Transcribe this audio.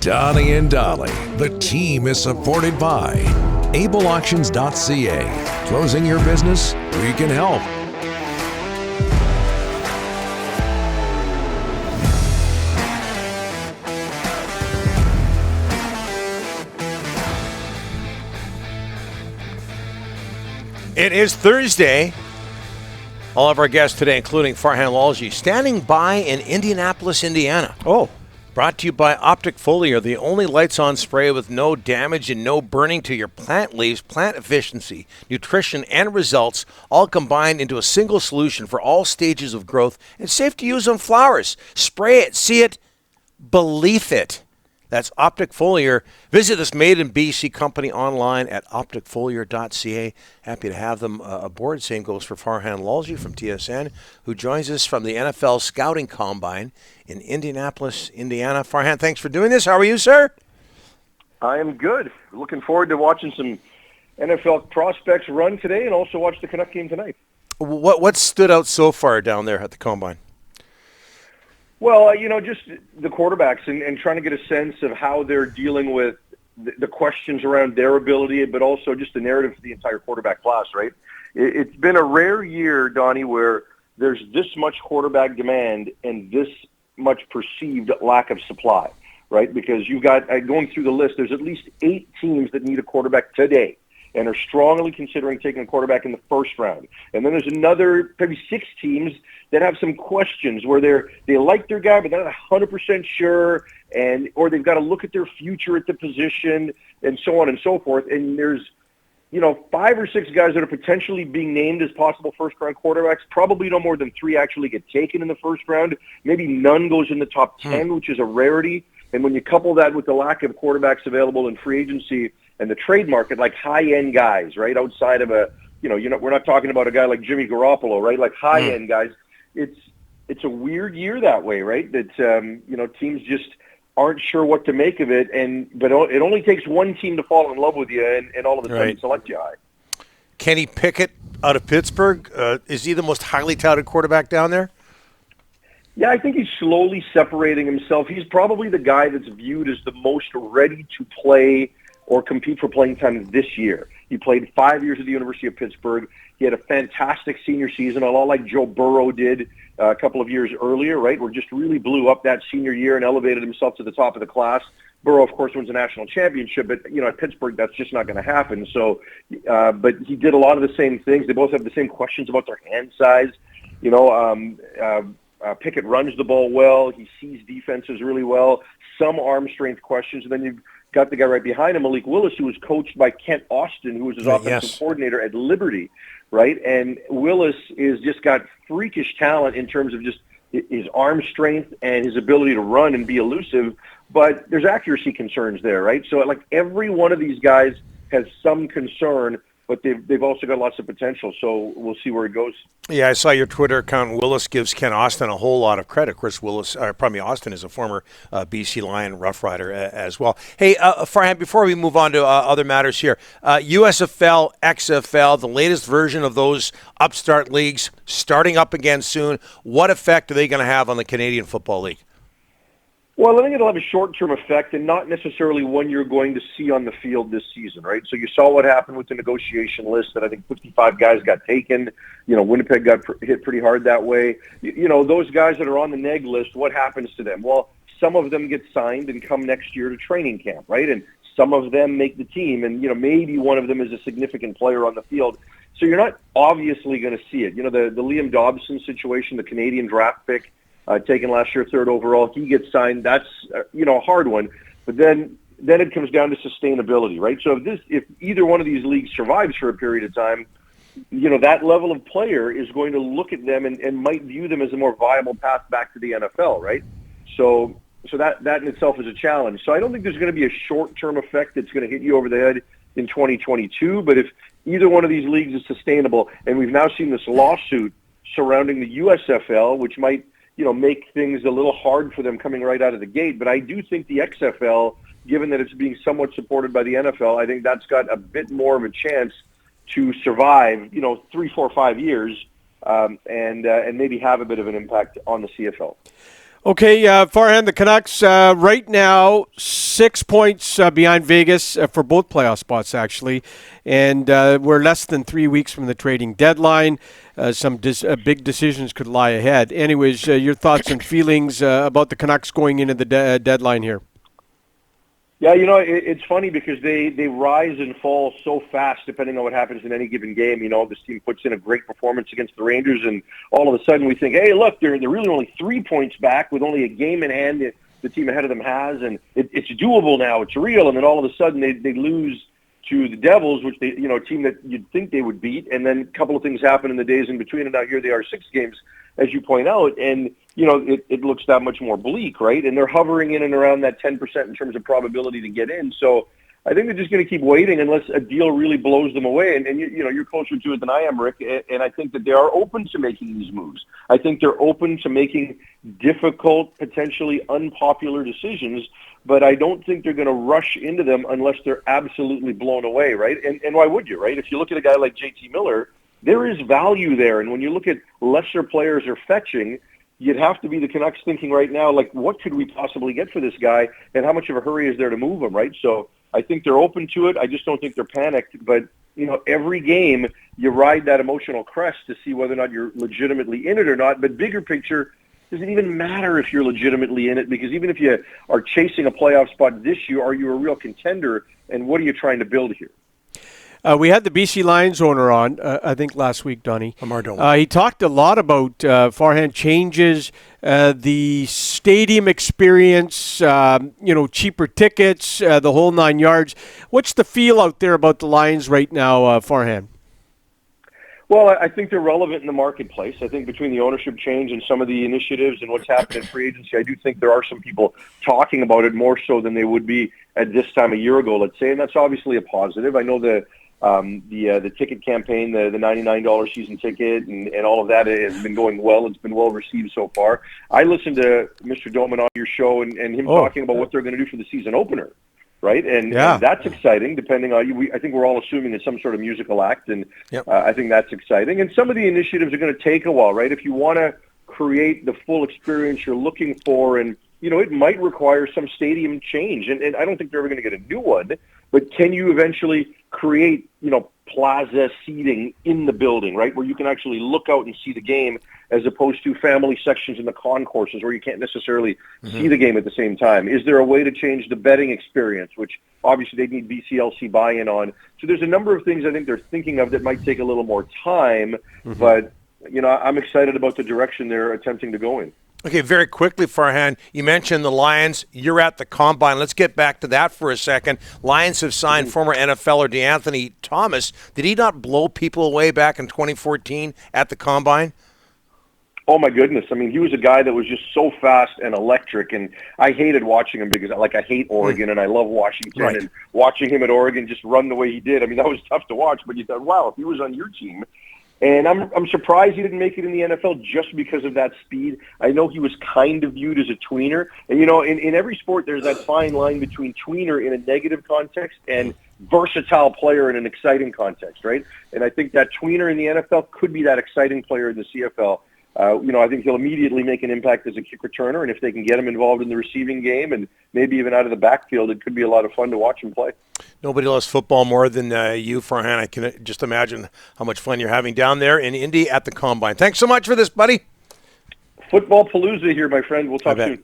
Donnie and Dolly. The team is supported by ableauctions.ca. Closing your business? We can help. It is Thursday. All of our guests today, including Farhan Lalji, standing by in Indianapolis, Indiana. Brought to you by Optic Foliar, the only lights-on spray with no damage and no burning to your plant leaves, plant efficiency, nutrition, and results, all combined into a single solution for all stages of growth and safe to use on flowers. Spray it, see it, believe it. That's Optic Foliar. Visit this made-in-BC company online at opticfoliar.ca. Happy to have them aboard. Same goes for Farhan Lalji from TSN, who joins us from the NFL Scouting Combine in Indianapolis, Indiana. Farhan, thanks for doing this. How are you, sir? I am good. Looking forward to watching some NFL prospects run today and also watch the Canucks game tonight. What stood out so far down there at the Combine? Well, just the quarterbacks and trying to get a sense of how they're dealing with the questions around their ability, but also just the narrative for the entire quarterback class, right? It's been a rare year, Donnie, where there's this much quarterback demand and this much perceived lack of supply, right? Because you've got, going through the list, there's at least 8 teams that need a quarterback today and are strongly considering taking a quarterback in the first round. And then there's another maybe 6 teams that have some questions where they like their guy, but they're not 100% sure, or they've got to look at their future at the position, and so on and so forth. And there's, 5 or 6 guys that are potentially being named as possible first-round quarterbacks. Probably no more than 3 actually get taken in the first round. Maybe none goes in the top 10, which is a rarity. And when you couple that with the lack of quarterbacks available in free agency and the trade market, like high-end guys, right, outside of we're not talking about a guy like Jimmy Garoppolo, right, like high-end guys. It's a weird year that way, right? That teams just aren't sure what to make of it, but it only takes one team to fall in love with you, and all of a sudden select you high. Kenny Pickett out of Pittsburgh, is he the most highly touted quarterback down there? Yeah, I think he's slowly separating himself. He's probably the guy that's viewed as the most ready to play or compete for playing time this year. He played 5 years at the University of Pittsburgh. He had a fantastic senior season, a lot like Joe Burrow did a couple of years earlier, right, where just really blew up that senior year and elevated himself to the top of the class. Burrow, of course, wins a national championship, but, at Pittsburgh, that's just not going to happen. So, but he did a lot of the same things. They both have the same questions about their hand size. Pickett runs the ball well. He sees defenses really well. Some arm strength questions. And then you've got the guy right behind him, Malik Willis, who was coached by Kent Austin, who was his offensive coordinator at Liberty, right? And Willis is just got freakish talent in terms of just his arm strength and his ability to run and be elusive. But there's accuracy concerns there, right? So, like, every one of these guys has some concern, but they've also got lots of potential, so we'll see where it goes. Yeah, I saw your Twitter account. Willis gives Ken Austin a whole lot of credit. Of course, Austin is a former BC Lion Rough Rider as well. Hey, Farhan, before we move on to other matters here, USFL, XFL, the latest version of those upstart leagues starting up again soon. What effect are they going to have on the Canadian Football League? Well, I think it'll have a short-term effect and not necessarily one you're going to see on the field this season, right? So you saw what happened with the negotiation list that I think 55 guys got taken. Winnipeg got hit pretty hard that way. Those guys that are on the neg list, what happens to them? Well, some of them get signed and come next year to training camp, right? And some of them make the team, and, maybe one of them is a significant player on the field. So you're not obviously going to see it. The Liam Dobson situation, the Canadian draft pick, taken last year, 3rd overall. He gets signed. That's a hard one. But then it comes down to sustainability, right? So if either one of these leagues survives for a period of time, that level of player is going to look at them and might view them as a more viable path back to the NFL, right? So that in itself is a challenge. So I don't think there's going to be a short-term effect that's going to hit you over the head in 2022. But if either one of these leagues is sustainable, and we've now seen this lawsuit surrounding the USFL, which might make things a little hard for them coming right out of the gate. But I do think the XFL, given that it's being somewhat supported by the NFL, I think that's got a bit more of a chance to survive, 3, 4, 5 years and maybe have a bit of an impact on the CFL. Okay, Farhan, the Canucks right now 6 points behind Vegas for both playoff spots, actually. And we're less than 3 weeks from the trading deadline. Some big decisions could lie ahead. Anyways, your thoughts and feelings about the Canucks going into the deadline here? Yeah, it's funny because they rise and fall so fast depending on what happens in any given game. This team puts in a great performance against the Rangers, and all of a sudden we think, hey, look, they're really only 3 points back with only a game in hand the team ahead of them has, and it's doable now. It's real. And then all of a sudden they lose to the Devils, which a team that you'd think they would beat, and then a couple of things happen in the days in between, and now here they are 6 games, as you point out, and it looks that much more bleak, right? And they're hovering in and around that 10% in terms of probability to get in. So I think they're just going to keep waiting unless a deal really blows them away. And you're closer to it than I am, Rick. And I think that they are open to making these moves. I think they're open to making difficult, potentially unpopular decisions. But I don't think they're going to rush into them unless they're absolutely blown away, right? And why would you, right? If you look at a guy like JT Miller, there is value there. And when you look at lesser players are fetching, you'd have to be the Canucks thinking right now, like, what could we possibly get for this guy, and how much of a hurry is there to move him, right? So I think they're open to it. I just don't think they're panicked. But, every game you ride that emotional crest to see whether or not you're legitimately in it or not. But bigger picture, does it even matter if you're legitimately in it? Because even if you are chasing a playoff spot this year, are you a real contender, and what are you trying to build here? We had the BC Lions owner on, I think, last week, Donnie. Amar he talked a lot about Farhan changes, the stadium experience, cheaper tickets, the whole 9 yards. What's the feel out there about the Lions right now, Farhan? Well, I think they're relevant in the marketplace. I think between the ownership change and some of the initiatives and what's happened in free agency, I do think there are some people talking about it more so than they would be at this time a year ago, let's say, and that's obviously a positive. I know the ticket campaign, the $99 season ticket, and all of that has been going well. It's been well received so far. I listened to Mr. Doman on your show and him talking about what they're going to do for the season opener, right? And that's exciting. Depending on I think we're all assuming it's some sort of musical act, and I think that's exciting. And some of the initiatives are going to take a while, right? If you want to create the full experience you're looking for, and it might require some stadium change, and I don't think they're ever going to get a new one. But can you eventually create, plaza seating in the building, right, where you can actually look out and see the game, as opposed to family sections in the concourses where you can't necessarily see the game at the same time? Is there a way to change the betting experience, which obviously they need BCLC buy-in on? So there's a number of things I think they're thinking of that might take a little more time, but I'm excited about the direction they're attempting to go in. Okay, very quickly, Farhan, you mentioned the Lions. You're at the Combine. Let's get back to that for a second. Lions have signed former NFLer DeAnthony Thomas. Did he not blow people away back in 2014 at the Combine? Oh, my goodness. I mean, he was a guy that was just so fast and electric, and I hated watching him because, I hate Oregon, and I love Washington, and watching him at Oregon just run the way he did. I mean, that was tough to watch, but you thought, wow, if he was on your team. And I'm surprised he didn't make it in the NFL just because of that speed. I know he was kind of viewed as a tweener. And, in every sport, there's that fine line between tweener in a negative context and versatile player in an exciting context, right? And I think that tweener in the NFL could be that exciting player in the CFL. I think he'll immediately make an impact as a kick returner, and if they can get him involved in the receiving game and maybe even out of the backfield, it could be a lot of fun to watch him play. Nobody loves football more than you, Farhan. I can just imagine how much fun you're having down there in Indy at the Combine. Thanks so much for this, buddy. Football palooza here, my friend. We'll talk soon.